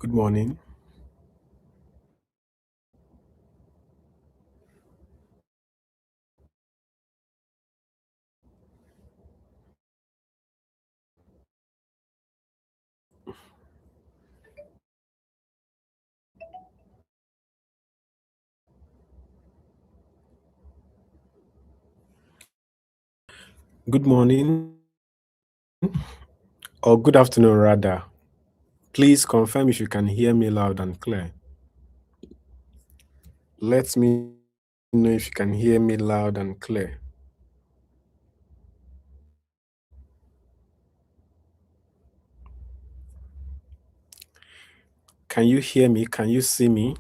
Good morning. Good morning, or good afternoon, rather. Please confirm if you can hear me loud and clear. Let me know if you can hear me loud and clear. Can you hear me? Can you see me?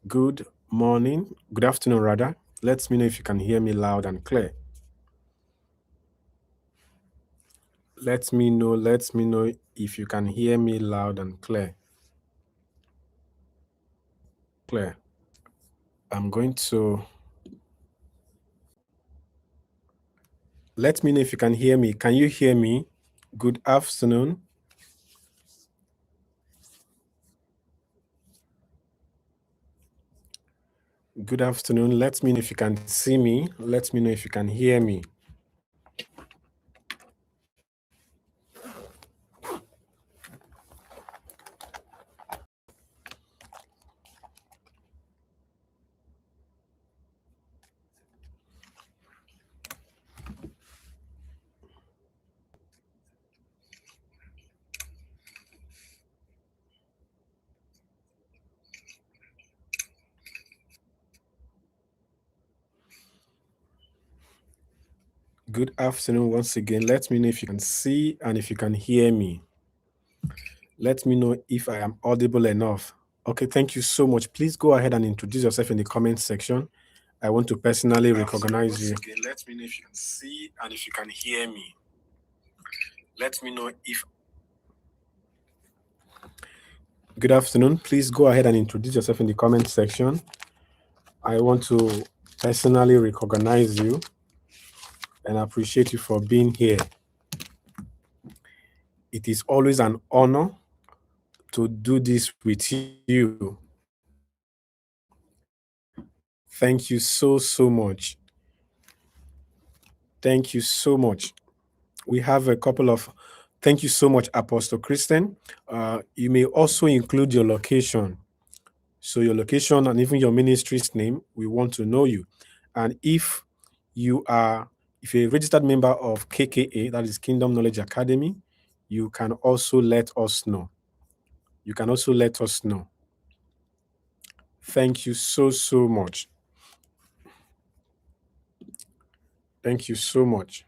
Good morning, good afternoon, rather. Let me know if you can hear me loud and clear. Let me know if you can hear me loud and clear. Clear. I'm going to let me know if you can hear me. Can you hear me? Good afternoon. Good afternoon. Let me know if you can see me. Let me know if you can hear me. Good afternoon once again. Let me know if you can see and if you can hear me. Let me know if I am audible enough. Okay, thank you so much. Please go ahead and introduce yourself in the comment section. I want to personally recognize you. Again, let me know if you can see and if you can hear me. Let me know if. Good afternoon. Please go ahead and introduce yourself in the comment section. I want to personally recognize you and appreciate you for being here. It is always an honor to do this with you. Thank you so much. Thank you so much. We have a couple of thank you so much, Apostle Christian. You may also include your location. So your location and even your ministry's name, we want to know you. And if you're a registered member of KKA, that is Kingdom Knowledge Academy, you can also let us know. You can also let us know. Thank you so much. Thank you so much.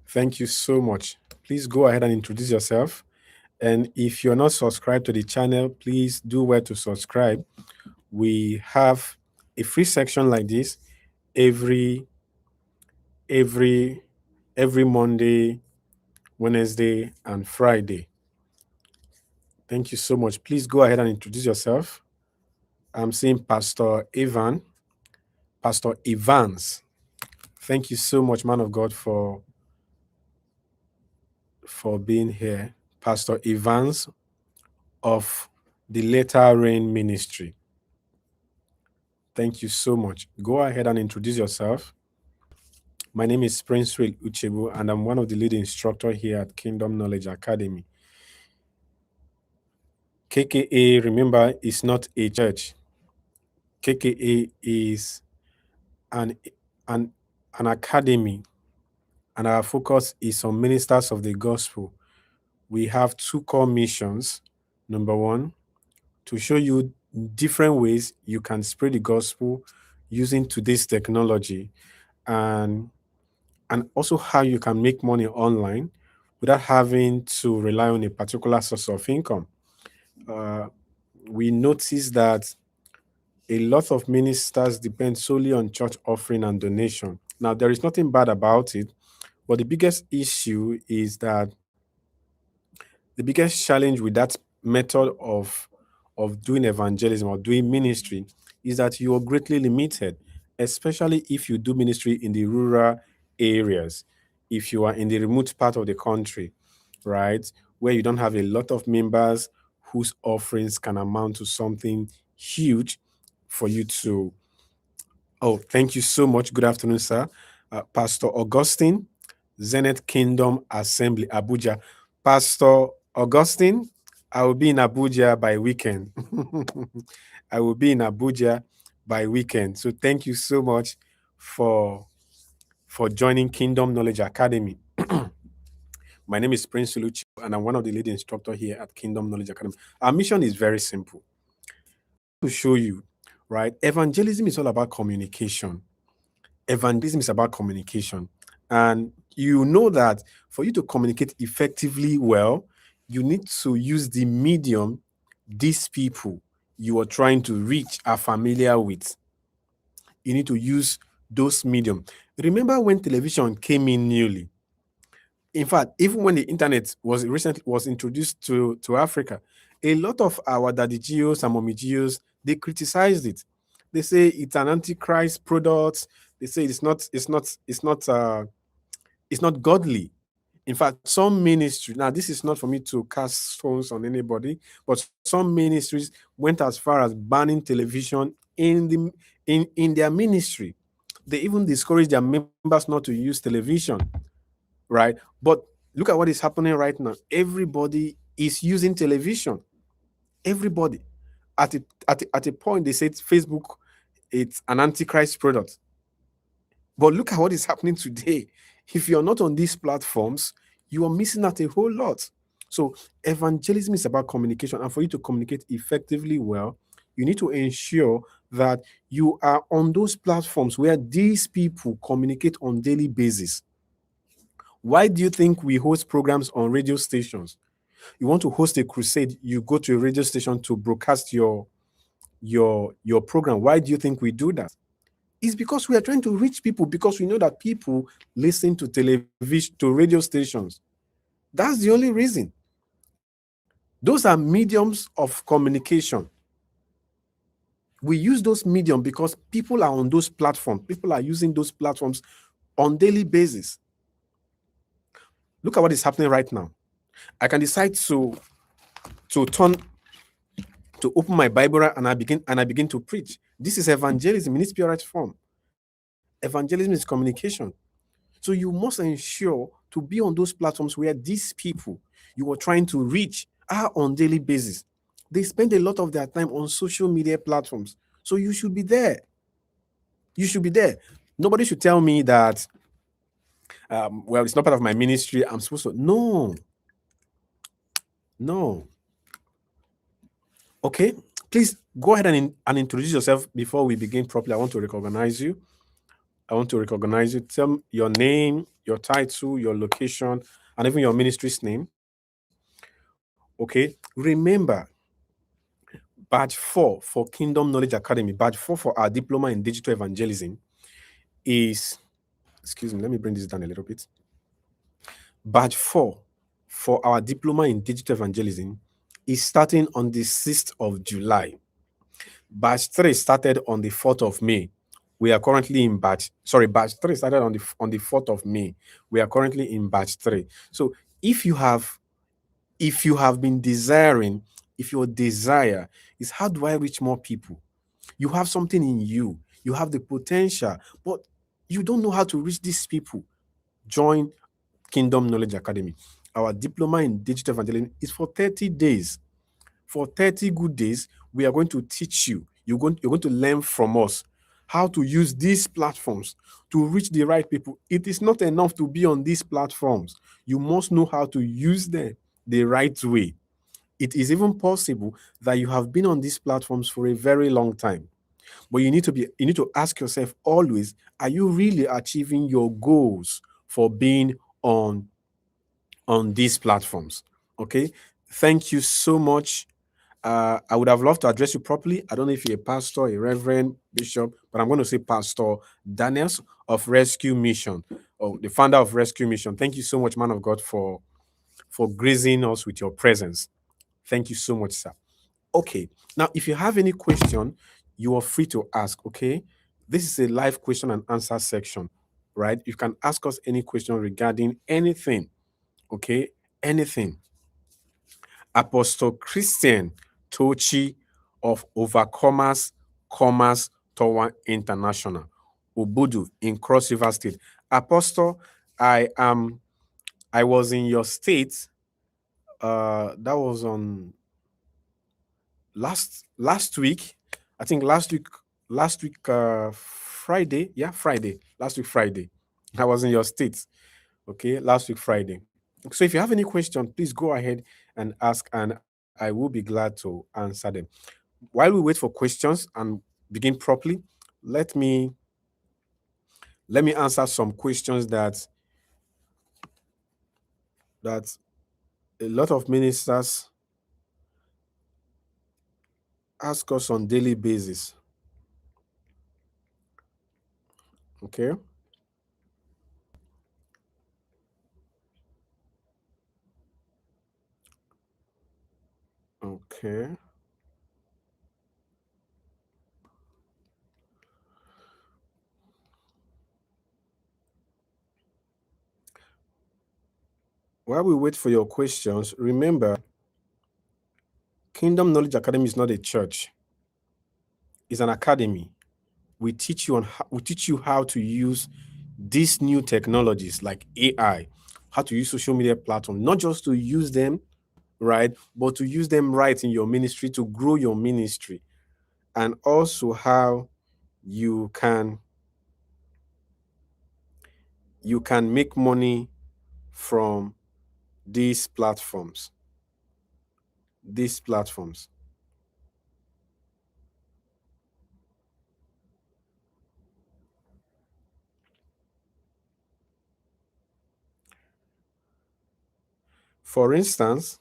Thank you so much. Please go ahead and introduce yourself. And if you're not subscribed to the channel, please do well to subscribe. We have a free section like this every every every Monday, Wednesday, and Friday. Thank you so much. Please go ahead and introduce yourself. I'm seeing Pastor Evans. Thank you so much, man of God, for being here. Pastor Evans of the Later Rain Ministry. Thank you so much. Go ahead and introduce yourself. My name is Prince Will Uchebu, and I'm one of the lead instructors here at Kingdom Knowledge Academy. KKA, remember, is not a church. KKA is an, an, an academy, and our focus is on ministers of the gospel. We have two core missions. Number one, to show you different ways you can spread the gospel using today's technology, and also how you can make money online without having to rely on a particular source of income. We notice that a lot of ministers depend solely on church offering and donation. Now, there is nothing bad about it, but the biggest issue is that the biggest challenge with that method of doing evangelism or doing ministry is that you are greatly limited, especially if you do ministry in the rural areas. if you are in the remote part of the country, right, where you don't have a lot of members whose offerings can amount to something huge for you to. Oh, thank you so much. Good afternoon, sir. Pastor Augustine, Zenith Kingdom Assembly, Abuja. Pastor Augustine, I will be in Abuja by weekend. I will be in Abuja by weekend. So thank you so much for joining Kingdom Knowledge Academy. My name is Prince Luchi, and I'm one of the lead instructors here at Kingdom Knowledge Academy. Our mission is very simple to show you, right? Evangelism is all about communication. Evangelism is about communication. And you know that for you to communicate effectively well, you need to use the medium these people you are trying to reach are familiar with. You need to use those medium. Remember when television came in newly? In fact, even when the internet was introduced to Africa, a lot of our daddy geos and mommy geos, they criticized it. They say it's an antichrist product. They say it's not godly. In fact, some ministry, now this is not for me to cast stones on anybody, but some ministries went as far as banning television in their ministry. They even discourage their members not to use television, right? But look at what is happening right now. Everybody is using television. Everybody. At a point, they said Facebook, it's an antichrist product. But look at what is happening today. If you're not on these platforms, you are missing out a whole lot. So, evangelism is about communication. And for you to communicate effectively well, you need to ensure that you are on those platforms where these people communicate on daily basis. Why do you think we host programs on radio stations? You want to host a crusade, you go to a radio station to broadcast your program. Why do you think we do that? It's because we are trying to reach people, because we know that people listen to television, to radio stations. That's the only reason. Those are mediums of communication. We use those mediums because people are on those platforms. People are using those platforms on daily basis. Look at what is happening right now. I can decide to turn to open my Bible and I begin to preach. This is evangelism in its purest form. Evangelism is communication. So you must ensure to be on those platforms where these people you are trying to reach are on daily basis. They spend a lot of their time on social media platforms. So you should be there. You should be there. Nobody should tell me that, well, it's not part of my ministry. I'm supposed to. No. No. Okay. Please go ahead and introduce yourself before we begin properly. I want to recognize you. Tell me your name, your title, your location, and even your ministry's name. Okay. Remember, badge 4 for Kingdom Knowledge Academy, badge 4 for our diploma in digital evangelism is, excuse me, let me bring this down a little bit. Badge 4 for our diploma in digital evangelism is starting on the 6th of July. Batch 3 started on the 4th of May. We are currently in batch 3 started on the 4th of May. We are currently in batch 3. So if you have been desiring, if your desire is how do I reach more people? You have something in you. You have the potential, but you don't know how to reach these people. Join Kingdom Knowledge Academy. Our diploma in digital evangelism is for 30 days. For 30 good days, we are going to teach you. You're going to learn from us how to use these platforms to reach the right people. It is not enough to be on these platforms. You must know how to use them the right way. It is even possible that you have been on these platforms for a very long time. But you need to ask yourself always, are you really achieving your goals for being on these platforms? Okay. Thank you so much. I would have loved to address you properly. I don't know if you're a pastor, a reverend, bishop, but I'm going to say Pastor Daniels of Rescue Mission, or the founder of Rescue Mission. Thank you so much, man of God, for gracing us with your presence. Thank you so much, sir. Okay. Now, if you have any question, you are free to ask. Okay. This is a live question and answer section. right? You can ask us any question regarding anything, okay? Anything. Apostle Christian Tochi of Overcomers Commerce Tower International, Obudu in Cross River State. Apostle, I was in your state. That was on last week. I think last week Friday. Yeah, Friday. Last week Friday. I was in your state. Okay, last week Friday. So if you have any question, please go ahead and ask, and I will be glad to answer them. While we wait for questions and begin properly, let me let me answer some questions that a lot of ministers ask us on daily basis. Okay. Okay. While we wait for your questions, remember, Kingdom Knowledge Academy is not a church. It's an academy. We teach you how to use these new technologies like AI, how to use social media platforms, not just to use them, right, but to use them right in your ministry to grow your ministry, and also how you can you can make money from these platforms. These platforms. For instance,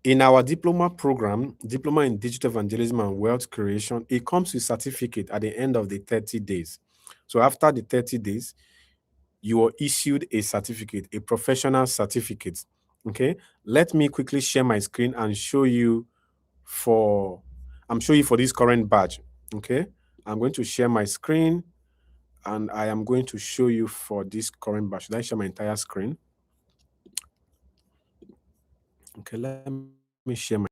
in our diploma program, Diploma in Digital Evangelism and Wealth Creation, it comes with certificate at the end of the 30 days. So after the 30 days, you are issued a certificate, a professional certificate. Okay. Let me quickly share my screen and show you for I'm showing you for this current badge. Okay. I'm going to share my screen and I am going to show you for this current batch. Should I share my entire screen? Okay, let me share my.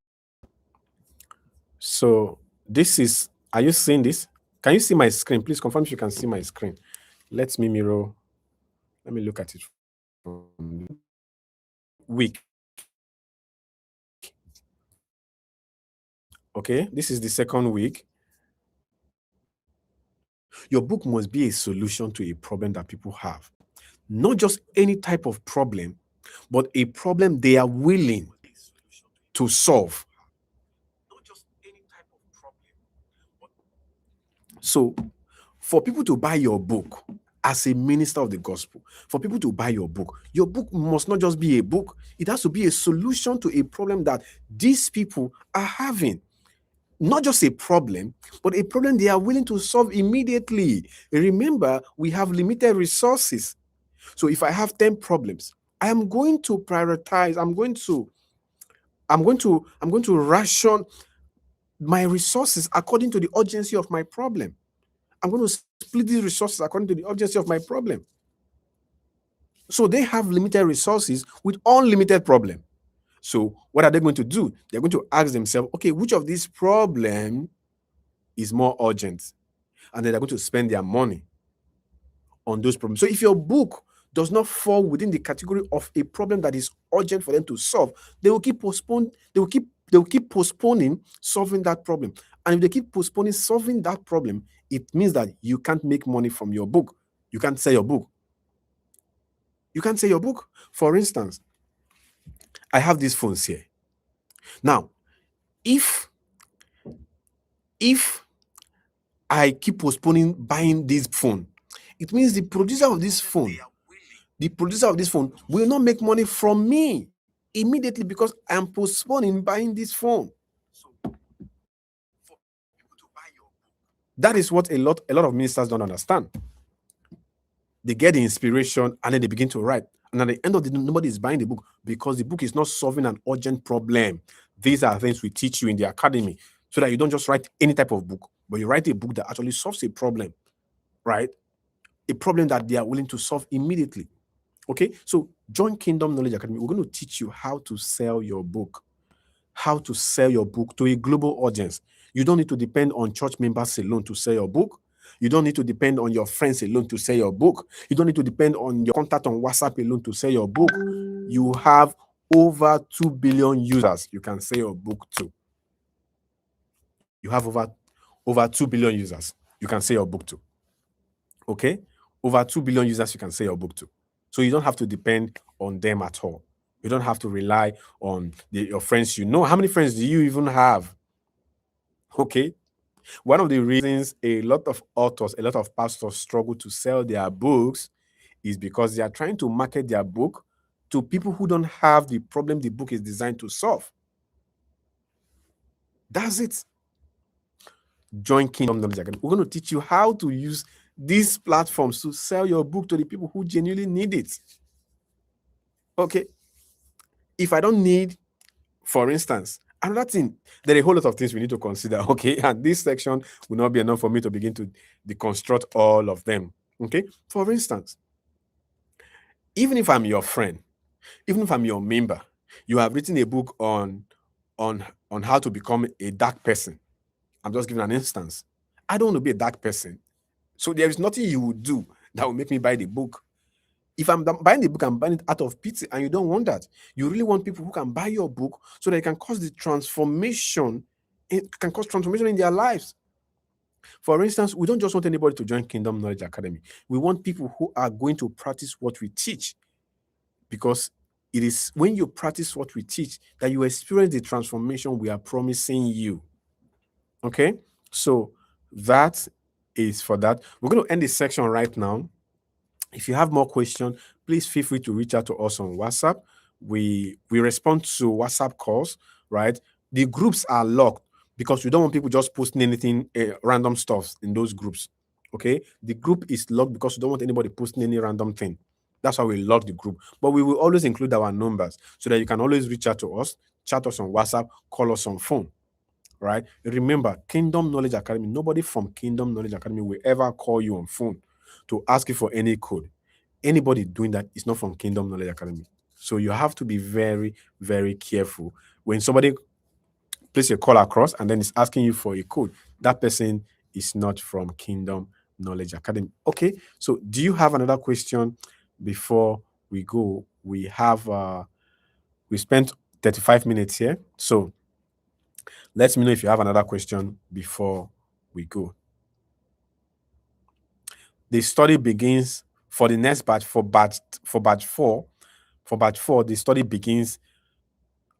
So this is. Are you seeing this? Can you see my screen? Please confirm if you can see my screen. Let me mirror. Let me look at it from week. Okay, this is the second week. Your book must be a solution to a problem that people have. Not just any type of problem, but a problem they are willing to solve. So, for people to buy your book as a minister of the gospel, for people to buy your book must not just be a book, it has to be a solution to a problem that these people are having. Not just a problem, but a problem they are willing to solve immediately. Remember, we have limited resources. So if I have 10 problems, I am going to prioritize, I'm going to ration my resources according to the urgency of my problem. I'm going to split these resources according to the urgency of my problem. So they have limited resources with unlimited problem. So what are they going to do? They're going to ask themselves, okay, which of these problem is more urgent? And then they're going to spend their money on those problems. So if your book does not fall within the category of a problem that is urgent for them to solve, they will keep postponing solving that problem. And if they keep postponing solving that problem, it means that you can't make money from your book. You can't sell your book. You can't sell your book. For instance, I have these phones here. Now, if if I keep postponing buying this phone, it means the producer of this phone will not make money from me immediately because I'm postponing buying this phone. That is what a lot of ministers don't understand. They get the inspiration and then they begin to write. And at the end of the day, nobody is buying the book because the book is not solving an urgent problem. These are things we teach you in the academy so that you don't just write any type of book, but you write a book that actually solves a problem, right? a problem that they are willing to solve immediately. Okay, so join Kingdom Knowledge Academy. We're going to teach you how to sell your book, how to sell your book to a global audience. You don't need to depend on church members alone to sell your book. You don't need to depend on your friends alone to sell your book. You don't need to depend on your contact on WhatsApp alone to sell your book. You have over 2 billion users you can sell your book to. You have over 2 billion users you can sell your book to. Okay? Over 2 billion users you can sell your book to. So you don't have to depend on them at all. You don't have to rely on your friends you know. How many friends do you even have? Okay? One of the reasons a lot of authors, a lot of pastors struggle to sell their books is because they are trying to market their book to people who don't have the problem the book is designed to solve. That's it. Join Kingdom Knowledge Academy. We're going to teach you how to use these platforms to sell your book to the people who genuinely need it. Okay. If I don't need, for instance, another thing, there are a whole lot of things we need to consider. Okay. And this section will not be enough for me to begin to deconstruct all of them. Okay. For instance, even if I'm your friend, even if I'm your member, you have written a book on how to become a dark person. I'm just giving an instance. I don't want to be a dark person. So there is nothing you would do that will make me buy the book. If I'm buying the book, I'm buying it out of pity, and you don't want that. You really want people who can buy your book so that it can cause the transformation. It can cause transformation in their lives. For instance, we don't just want anybody to join Kingdom Knowledge Academy. We want people who are going to practice what we teach, because it is when you practice what we teach that you experience the transformation we are promising you. Okay, so that is for that. We're going to end this section right now. If you have more questions, please feel free to reach out to us on WhatsApp. We respond to WhatsApp calls, right? The groups are locked because we don't want people just posting anything, random stuff in those groups. Okay, the group is locked because we don't want anybody posting any random thing. That's why we lock the group. But we will always include our numbers so that you can always reach out to us, chat us on WhatsApp, call us on phone. Right? Remember, Kingdom Knowledge Academy, nobody from Kingdom Knowledge Academy will ever call you on phone to ask you for any code. Anybody doing that is not from Kingdom Knowledge Academy. So you have to be very, very careful. When somebody places a call across and then is asking you for a code, that person is not from Kingdom Knowledge Academy. Okay, so do you have another question before we go? We have we spent 35 minutes here. So let me know if you have another question before we go. The study begins for the next batch, for batch 4. For batch 4, the study begins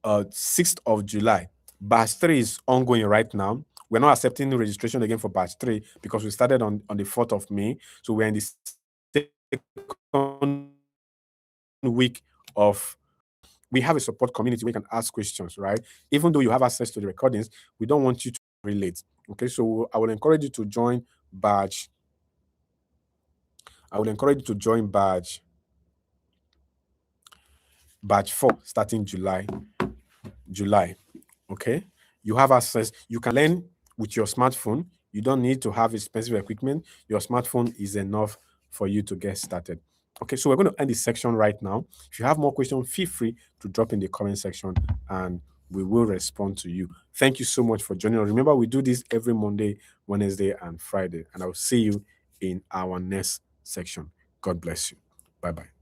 6th of July. Batch 3 is ongoing right now. We're not accepting registration again for batch 3 because we started on the 4th of May. So we're in the second week of. We have a support community where you can ask questions, right? Even though you have access to the recordings, we don't want you to relate. Okay, so I will encourage you to join batch. I will encourage you to join batch 4 starting July. Okay, you have access. You can learn with your smartphone. You don't need to have expensive equipment. Your smartphone is enough for you to get started. Okay, so we're going to end this section right now. If you have more questions, feel free to drop in the comment section and we will respond to you. Thank you so much for joining us. Remember, we do this every Monday, Wednesday, and Friday, and I'll see you in our next section. God bless you. Bye-bye.